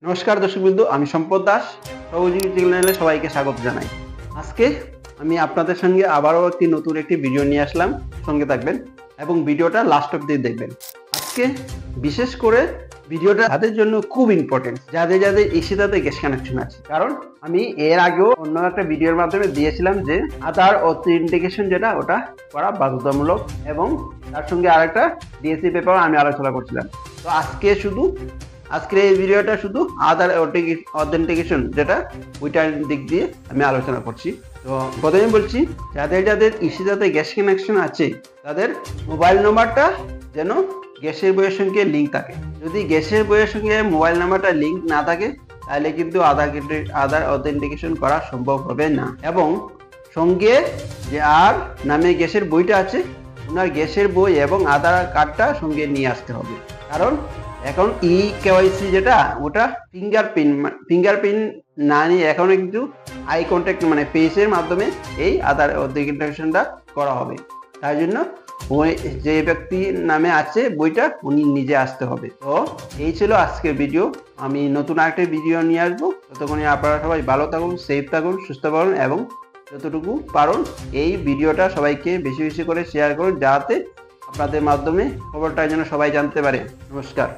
নমস্কার দর্শকবৃন্দ, আমি সম্পদ দাস সহযোগী চ্যানেলে সবাইকে স্বাগত জানাই। আজকে আমি আপনাদের সঙ্গে আবারও নতুন একটি ভিডিও নিয়ে আসলাম। সঙ্গে থাকবেন এবং ভিডিওটা লাস্ট অবধি দেখবেন। আজকে বিশেষ করে ভিডিওটা তাদের জন্য খুব ইম্পর্টেন্ট, যাদের এসিটাতে গ্যাস কানেকশন আছে। কারণ আমি এর আগেও অন্য একটা ভিডিওর মাধ্যমে দিয়েছিলাম যে আধার অথেন্টিকেশন যেটা ওটা করা বাধ্যতামূলক, এবং তার সঙ্গে আরেকটা ডিএসসি পেপার আমি আলোচনা করছিলাম। তো আজকের এই ভিডিওটা শুধু আধার অথেন্টিকেশন যেটা ওইটার দিক দিয়ে আমি আলোচনা করছি। তো প্রথমে বলছি, যাদের ইসিটাতে গ্যাস কানেকশন আছে তাদের মোবাইল নাম্বারটা যেন গ্যাসের বইয়ের সঙ্গে লিঙ্ক থাকে। যদি গ্যাসের বইয়ের সঙ্গে মোবাইল নাম্বারটা লিঙ্ক না থাকে তাহলে কিন্তু আধার অথেন্টিকেশন করা সম্ভব হবে না। এবং সঙ্গে যে আর নামে গ্যাসের বইটা আছে ওনার গ্যাসের বই এবং আধার কার্ডটা সঙ্গে নিয়ে আসতে হবে। কারণ এখন কেওয়াইসি যেটা ওটা ফিঙ্গারপ্রিন্ট না নিয়ে এখন কিন্তু আই কন্ট্যাক্ট মানে ফেসের মাধ্যমে এই আধার অথেন্টিকেশনটা করা হবে। তাই জন্য ওই যে ব্যক্তির নামে আছে বইটা উনি নিজে আসতে হবে। তো এই ছিল আজকের ভিডিও। আমি নতুন আরেকটা ভিডিও নিয়ে আসবো। ততক্ষণে আপনারা সবাই ভালো থাকুন, সেফ থাকুন, সুস্থ থাকুন এবং যতটুকু পারুন এই ভিডিওটা সবাইকে বেশি বেশি করে শেয়ার করুন, যাতে আপনাদের মাধ্যমে খবরটা যেন সবাই জানতে পারে। নমস্কার।